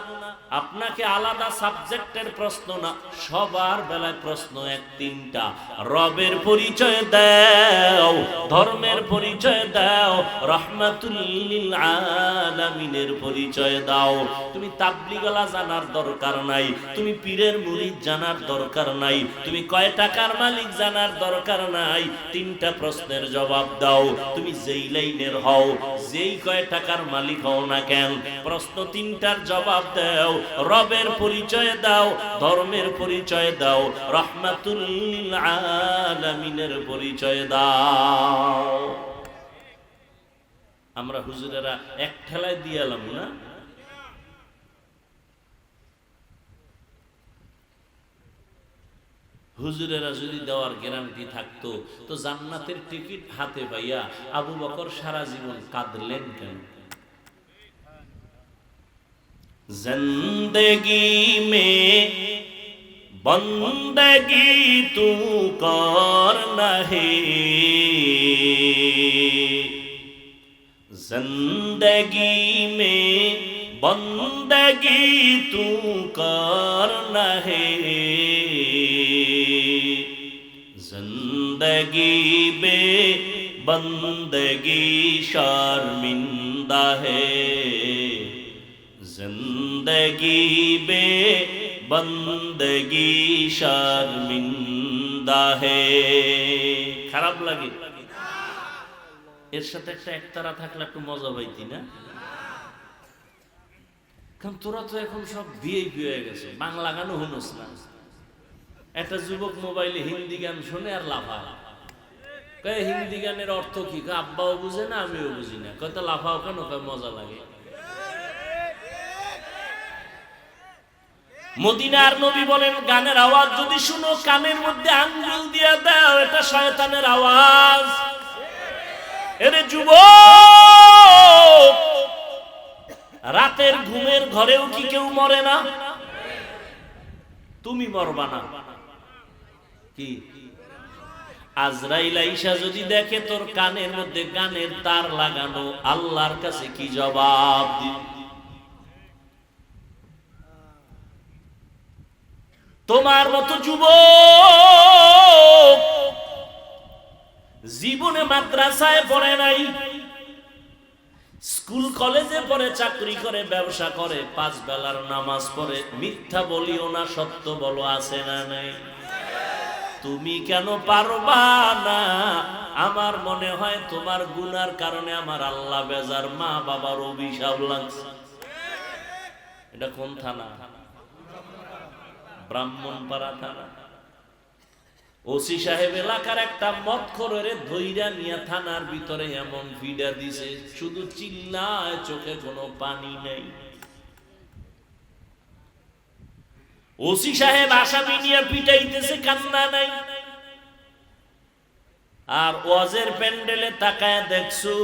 আপনাকে আলাদা সাবজেক্টের প্রশ্ন না, সবার বেলায় প্রশ্ন এক 3টা। রবের পরিচয় দাও, ধর্মের পরিচয় দাও, রাহমাতুল লিল আলামিনের পরিচয় দাও। তুমি তাবলীগওয়ালা জানার দরকার নাই, তুমি পীরের মুরিদ জানার দরকার নাই, তুমি কয় টাকার মালিক জানার দরকার নাই। 3টা প্রশ্নের জবাব দাও। তুমি যেই লাইনের হও, যেই কয় টাকার মালিক হও না কেন, প্রশ্ন 3টার জবাব দাও। রবের পরিচয় দাও, ধর্মের পরিচয় দাও, রাহমাতুল লিল আলামিনের পরিচয় দাও। আমরা হুজুরেরা এক ঠেলায় দিয়ে এলাম না? হুজুরেরা যদি দেওয়ার গ্যারান্টি থাকতো তো জান্নাতের টিকিট হাতে পাইয়া আবু বকর সারা জীবন কাঁদলেন কেন? जिंदगी में बंदगी तू करना है, जिंदगी में बंदगी तू करना है, जिंदगी में बंदगी शर्मिंदा है, जिंदगी बे बंदगी शर्मिंदा है। খারাপ লাগে? এর সাথে একটা একতারা থাকলে একটু মজা পাইতি না? কারণ তোরা তো এখন সব ভিআইপি হয়ে গেছে, বাংলা গানও শুনোস না। একটা যুবক মোবাইলে হিন্দি গান শুনে আর লাফায়। কয় হিন্দি গানের অর্থ কি? আব্বাও বুঝে না, আমিও বুঝি না। কত লাফাও কেন? কয় মজা লাগে। মদিনার নবী বলেন, গানের আওয়াজ যদি শুনো কানের মধ্যে আঙ্গুল দিয়ে দাও, এটা শয়তানের আওয়াজ। এরে যুবক, রাতের ঘুমের ঘরেও কি কেউ মরে না? তুমি মরবা না কি? আজরাইল আইসা যদি দেখে তোর কানের মধ্যে গানের তার লাগানো, আল্লাহর কাছে কি জবাব দিবি? তোমার মতো যুবক জীবনে মাদ্রাসায় পড়ে নাই, স্কুল কলেজে পড়ে, চাকরি করে, ব্যবসা করে, 5 বেলার নামাজ পড়ে, মিথ্যা বলিও না, সত্য বলো, আছে না নাই? তুমি কেন পারবা না? আমার মনে হয় তোমার গুনার কারণে আমার আল্লাহ বেজার, মা বাবার অভিশাপ লাগছে। এটা কোন থানা? ব্রাহ্মণপাড়া থানা। ওসি সাহেব এলাকার একটা মদখোরের ধইরা নিয়ে থানার ভিতরে এমন ভিড়া দিছে, শুধু চিল্লায়, চোখে কোনো পানি নেই। ওসি সাহেব আসামি নিয়ে পিটাইতেছে, কান্না নাই। আর ওয়াজের প্যান্ডেলে তাকায় দেখছো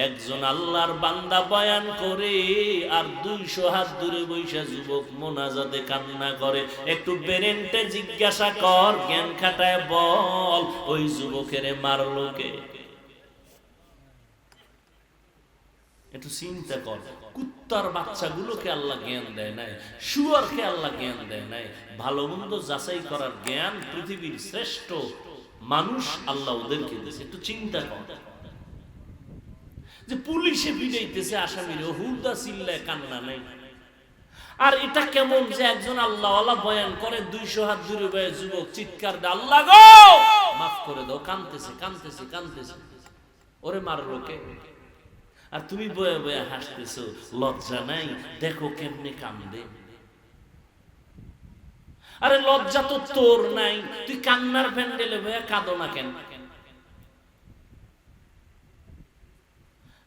একজন আল্লাহর বান্দা বয়ান করে, আর 200 হাত দূরে বৈশা যুবক মোনাজাতে কান্না করে। একটু বেরেন্টে জিজ্ঞাসা কর, জ্ঞান খাটায় বল, ওই যুবকের মারলো কে? একটু চিন্তা কর। কুত্তার বাচ্চাগুলোকে আল্লাহ জ্ঞান দেয় নাই, শুয়োরকে আল্লাহ জ্ঞান দেয় নাই। ভালো মন্দ যাচাই করার জ্ঞান পৃথিবীর শ্রেষ্ঠ মানুষ আল্লাহ ওদেরকে দিয়েছে। একটু চিন্তা কর যে পুলিশে পিটাইতেছে আসামির, হুদা চিল্লায়, কান্না নাই। আর এটা কেমন যে একজন আল্লাহওয়ালা বয়ান করে, 200 হাত দূরে বয়ে যুবক চিৎকার দেয়, আল্লাহ গো মাফ করে দাও, কাঁদতেছে কাঁদতেছে কাঁদতেছে, ওরে মারলো কে? আর তুমি বয়ে বয়ে হাসতেছো, লজ্জা নাই? দেখো কেমনে কান্দে। আরে লজ্জা তো তোর নাই, তুই কান্নার প্যান্ডেলে বয়ে কাঁদো না কেন?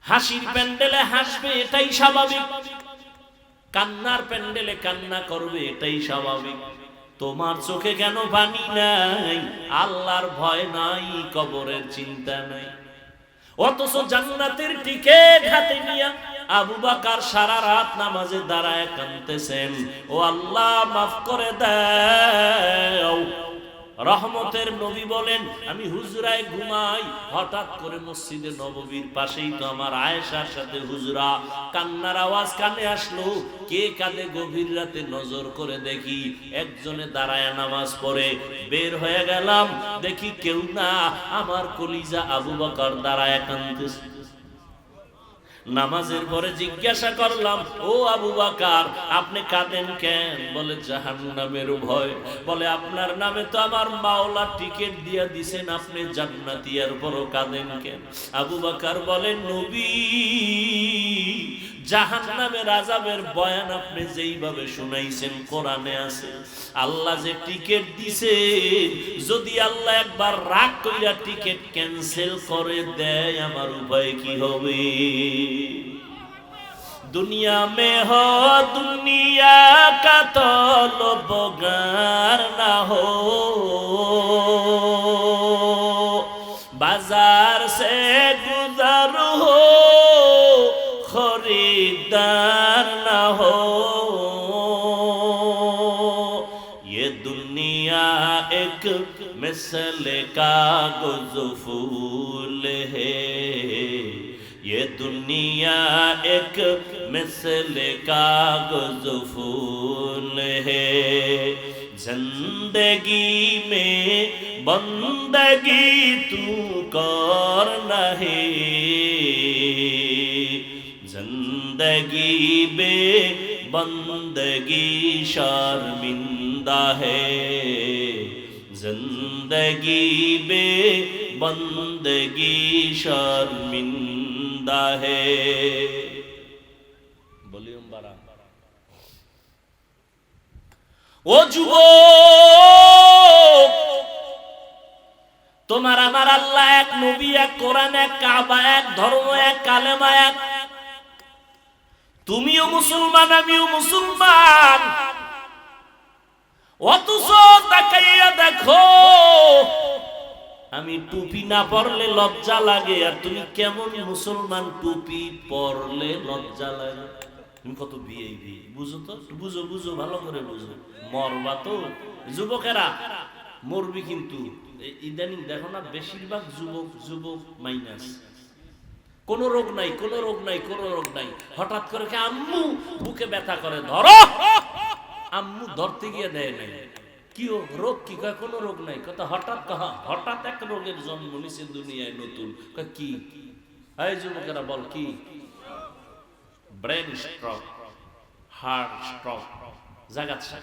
হাসির প্যান্ডেলে হাসবে, এটাই স্বাভাবিক। কান্নার প্যান্ডেলে কান্না করবে, এটাই স্বাভাবিক। তোমার চোখে কেন পানি নাই? আল্লাহর ভয় নাই, কবরের চিন্তা নাই। অথচ জান্নাতের টিকিট হাতে নিয়ে আবু বকর সারা রাত নামাজে দাঁড়ায় কাঁদতেছেন, ও আল্লাহ মাফ করে দাও। রহমতের নবী বলেন, আমি হুজরায় ঘুমাই, হঠাৎ করে মসজিদে নববীর পাশেই তো আমার আয়েশার সাথে হুজরা, কান্নার আওয়াজ কানে আসলো। কে কাঁদে গভীর রাতে? নজর করে দেখি একজনে দাঁড়ায় নামাজ পড়ে। বের হয়ে গেলাম, দেখি কেউ না, আমার কলিজা আবু বকর দাঁড়ায় কাঁদতেছে। নামাজের পরে জিজ্ঞাসা করলাম, ও আবু বকর আপনি কাঁদেন কেন? বলে জাহান্নামের ভয়। বলে আপনার নামে তো আমার মাওলা টিকিট দিয়ে দিছেন, আপনি জান্নাতি, এর পরও কাঁদেন কেন? আবু বকর বলেন, নবী জাহান্নামের আযাবের বয়ান আপনি যেইভাবে শুনাইছেন কোরআনে আছে। আল্লাহ যে টিকিট দিছে, যদি আল্লাহ একবার রাগ কইরা টিকিট ক্যান্সেল করে দেয়, আমার উপায় কি হবে? दुनिया में हो दुनिया का तलबगार ना हो, बाजार से गुजर हो खरीदार ना हो। ये दुनिया एक मिसल कागज़ फूल है, ये दुनिया एक मिसल कागज़ फूल है। जिंदगी में बंदगी तू करना है, जिंदगी में बंदगी शर्मिंदा है, जिंदगी में बंदगी शर्मिंदा है। वॉल्यूम बढ़ा। ও যুবক, তোমার আমার আল্লাহ এক, নবী এক, কোরআন এক, কাবা এক, ধর্ম এক, কালেমা এক। তুমিও মুসলমান, আমিও মুসলমান, অথচ তাকাইয়া দেখো আমি টুপি না পরলে লজ্জা লাগে, আর তুমি কেমন মুসলমান টুপি পরলে লজ্জা লাগে। তুমি কত বিয়ে বুঝো তো, বুঝো বুঝো ভালো করে বুঝো, মরবা তো। যুবকেরা মরবি, কিন্তু ইদানিং দেখো না বেশিরভাগ যুবক যুবক মাইনাস, কোনো রোগ নাই, কোনো রোগ নাই, কোনো রোগ নাই। হঠাৎ করে আম্মু বুকে ব্যথা করে, ধরো, আম্মু ধরতে গিয়ে দেয় নাই। কি রোগ? কি কয় কোনো রোগ নাই। কথা হঠাৎ, হঠাৎ এক রোগের জন্ম নিছে দুনিয়ায় নতুন। কি? এই যুবকেরা বল কি? ব্রেন স্ট্রোক, হার্ট স্ট্রোক জাগাচ্ছে।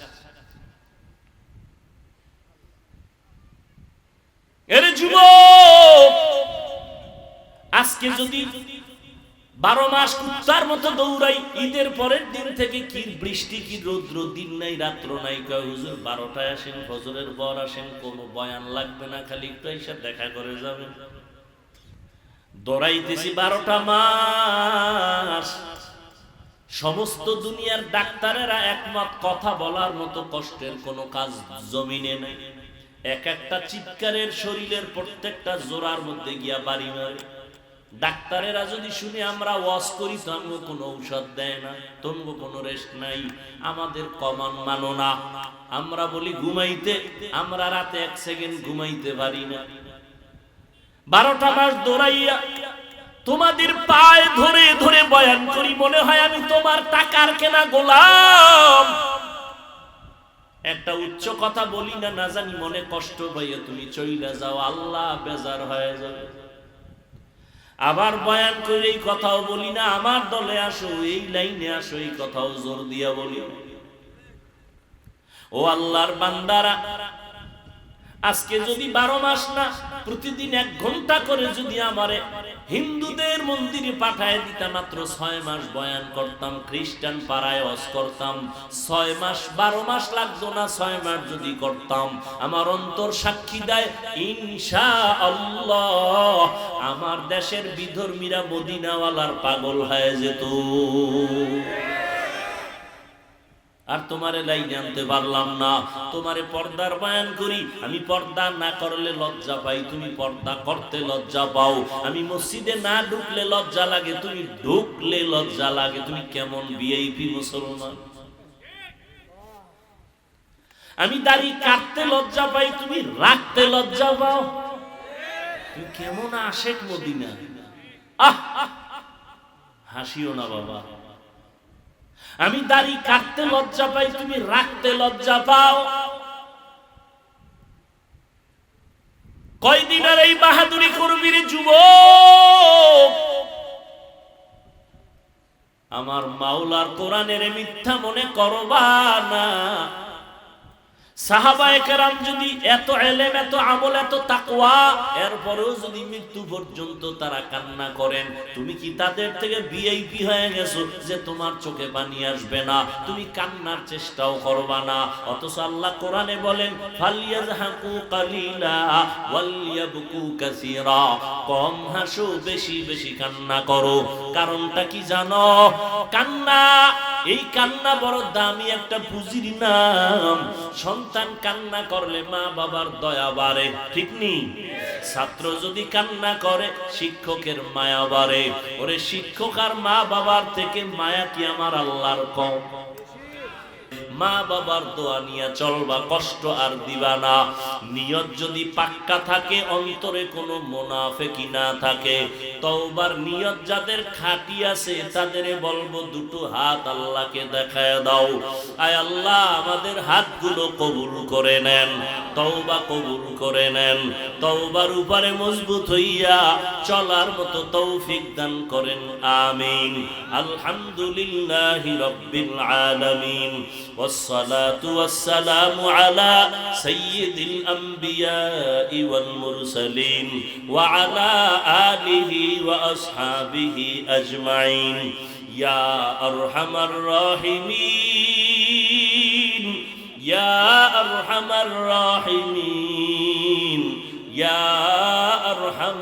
এর যুবক, আজকে যদি 12 মাস কুত্তার মতো দৌড়াই, ঈদের পরের দিন থেকে কি বৃষ্টি কি রৌদ্র, দিন নাই রাত্র নাই, কয় হুজুর 12টায় আসেন, ফজরের পর আসেন, কোনো বয়ান লাগবে না, খালি একটু এসে দেখা করে যাবেন। দৌড়াইতেছি 12টা মাস। সমস্ত দুনিয়ার ডাক্তারেরা একমত, কথা বলার মতো কষ্টের কোনো কাজ জমিনে নেই। এক একটা চিৎকারের শরীরের প্রত্যেকটা জোড়ার মধ্যে গিয়া বাড়ি মারে। ডাক্তারেরা যদি শুনে আমরা ওয়াজ করি, তো আমাকে কোনো ঔষধ দেয় না, তোমাকে কোনো রেস্ট নাই, আমাদের কমান মানো না। আমরা বলি ঘুমাইতে, আমরা রাতে 1 সেকেন্ড ঘুমাইতে পারি না। 12টা মাস দৌড়াইয়া তোমাদের পায়ে ধরে ধরে বয়ান করি, মনে হয় আমি তোমার টাকার কেনা গোলাম। একটা উচ্চ কথা বলি না, না জানি মনে কষ্ট পাইয়া তুমি চইলা যাও, আল্লাহ বেজার হয়ে যাবে। আবার বয়ান করে এই কথাও বলি না, আমার দলে আসো, এই লাইনে আসো, এই কথাও জোর দিয়া বলি। ও আল্লাহর বান্দারা, আজকে যদি 12 মাস না, প্রতিদিন 1 ঘন্টা করে যদি আমারে হিন্দুদের মন্দিরে পাঠায় দিতা, মাত্র 6 মাস বয়ান করতাম, খ্রিস্টান পাড়ায় ওয়াজ করতাম, 6 মাস 12 মাস লাগতো না, 6 মাস যদি করতাম, আমার অন্তর সাক্ষী দেয় ইনশাআল্লাহ আমার দেশের বিধর্মীরা মদিনাওয়ালার পাগল হয়ে যেত। আর তোমারে লাইনে আনতে পারলাম না। তোমারে পর্দার বয়ান করি, আমি পর্দা না করলে লজ্জা পাই, তুমি পর্দা করতে লজ্জা পাও। আমি মসজিদে না ঢুকলে লজ্জা লাগে, তুমি ঢুকলে লজ্জা লাগে। তুমি কেমন ভিআইপি মুসলমান? আমি দাড়ি কাটতে লজ্জা পাই, তুমি রাখতে লজ্জা পাও। তুমি কেমন আশেক মদিনা। হাসিও না বাবা। আমি দাড়ি কাটতে লজ্জা পাই, তুমি রাখতে লজ্জা পাও। কয়দিন আর এই বাহাদুরি করবি রে যুবক? আমার মাওলার কোরআনের মিথ্যা মনে করবা না। সাহাবায়ে কেরাম যদি এত ইলম, এত আমল, এত তাকওয়া, এরপরেও যদি মৃত্যু পর্যন্ত তারা কান্না করেন, তুমি কি তাদের থেকে ভিআইপি হয়ে গেছো যে তোমার চোখে পানি আসবে না, তুমি কান্নার চেষ্টাও করবা না? অথচ আল্লাহ কোরআনে বলেন ফালিয়াযহাকু কালিলা ওয়ালইয়াবকু কাসীরা, কম হাসো, বেশি বেশি কান্না করো। কারণটা কি জানো? কান্না, এই কান্না বড় দামি একটা পুঁজির নাম। সন্তান কান্না করলে মা বাবার দয়া বাড়ে, ঠিক নি? ছাত্র যদি কান্না করে শিক্ষকের মায়া বাড়ে। ওরে শিক্ষক আর মা বাবার থেকে মায়া কি আমার আল্লাহর কম? মা বাবার দোয়া নিয়ে চলবা, কষ্ট আর দিবা না। নিয়ত যদি পাক্কা থাকে, অন্তরে কোনো মুনাফিকি না থাকে, তওবার নিয়ত যাদের খাঁটি আছে, তাদেরে বলবো দুটো হাত আল্লাহকে দেখায় দাও। আয় আল্লাহ, আমাদের হাতগুলো কবুল করে নেন, তওবা কবুল করে নেন, তওবার উপরে মজবুত হইয়া চলার মতো তৌফিক দান করেন, আমিন। আলহামদুলিল্লাহি রাব্বিল আলামিন, والصلاة والسلام على سيد الأنبياء والمرسلين وعلى آله وأصحابه أجمعين يا أرحم الراحمين يا أرحم الراحمين يا أرحم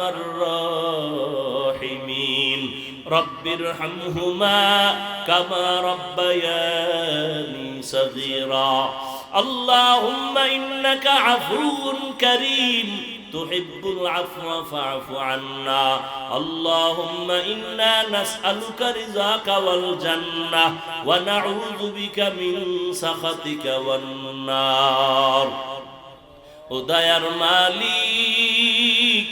الراحمين رب ارحمهما كما ربياني صغيرا اللهم إنك عفو كريم تحب العفو فاعف عنا اللهم إنا نسألك رضاك والجنة ونعوذ بك من سخطك والنار উদয়ার মালিক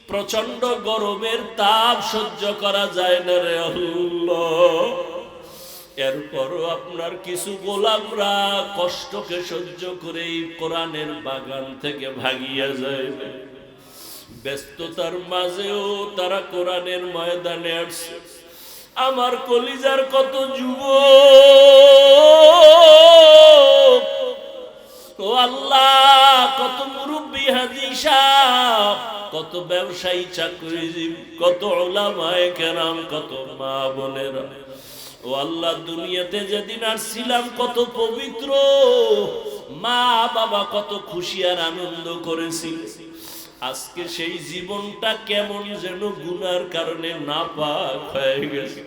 প্রচন্ড গরমের তাপ সহ্য করা যায় না রে আল্লাহ, এরপরও আপনার কিছু গোলামরা কষ্টকে সহ্য করে এই কোরআনের বাগান থেকে ভাগিয়া যায়। ব্যস্ততার মাঝেও তারা কোরআনের ময়দানে আসছে। আমার কলিজার কত যুবক, ও আল্লাহ, কত মুরব্বী হাজী সাহেব, কত ব্যবসায়ী চাকরিজীবী, কত উলামায়ে কেরাম, কত মা বোনেরা, ও আল্লাহ, দুনিয়াতে যেদিন আসছিলাম কত পবিত্র মা বাবা কত খুশি আর আনন্দ করেছি। আজকে সেই জীবনটা কেমন যেন গুনার কারণে নাপাক হয়ে গেছে।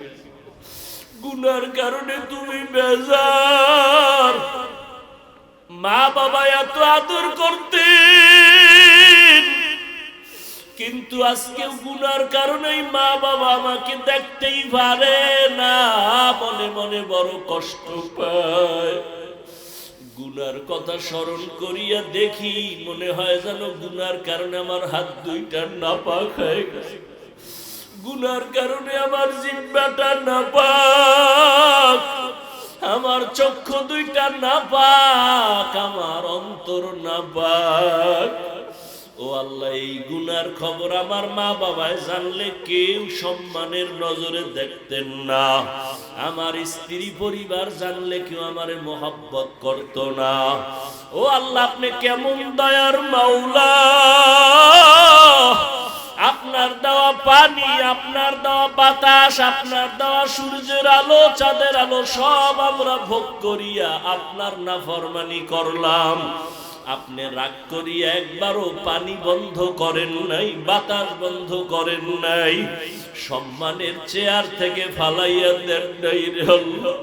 গুনার কারণে তুমি বেজার। মা বাবা এত আদর করতেন, কিন্তু আজকে গুনার কারণেই মা বাবা আমাকে দেখতেই পারে না, মনে মনে বড় কষ্ট পায়। গুনার কথা স্মরণ করিয়া দেখি, মনে হয় যেন গুনার কারণে আমার হাত দুইটা নাপাক হয়ে গেছে, গুনার কারণে আমার জিহ্বাটা নাপাক, আমার চক্ষু দুইটা নাপাক, আমার অন্তর নাপাক। ও আল্লাহ, এই গুনার খবর আমার মা বাবায় জানলে কেউ সম্মানের নজরে দেখতেন না। আমার স্ত্রী পরিবার জানলে কেউ আমারে মোহাব্বত করত না। ও আল্লাহ, আপনি কেমন দয়ার মাওলা! আপনার দেওয়া পানি, আপনার দেওয়া বাতাস, আপনার দেওয়া সূর্যের আলো, চাঁদের আলো সব আমরা ভোগ করিয়া আপনার নাফরমানি করলাম। আপনি রাগ করিয়া একবারও পানি বন্ধ করেন নাই, বাতাস বন্ধ করেন নাই, সম্মানের চেয়ার থেকে ফালাইয়া দেন নাই রে আল্লাহ।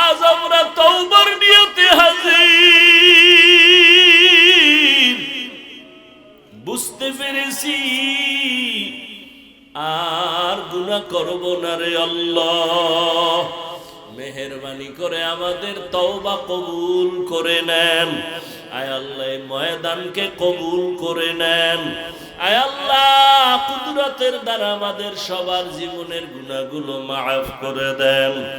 আজ আমরা তওবার নিয়তে হাজির, বুঝতে পেরেছি আর গুনাহ করব না রে আল্লাহ। মেহেরবানি করে আমাদের তওবা কবুল করে নেন। আয় আল্লাহ, ময়দানকে কবুল করে নেন। আয় আল্লাহ, কুদরতের দ্বারা আমাদের সবার জীবনের গুনাহগুলো মাফ করে দেন।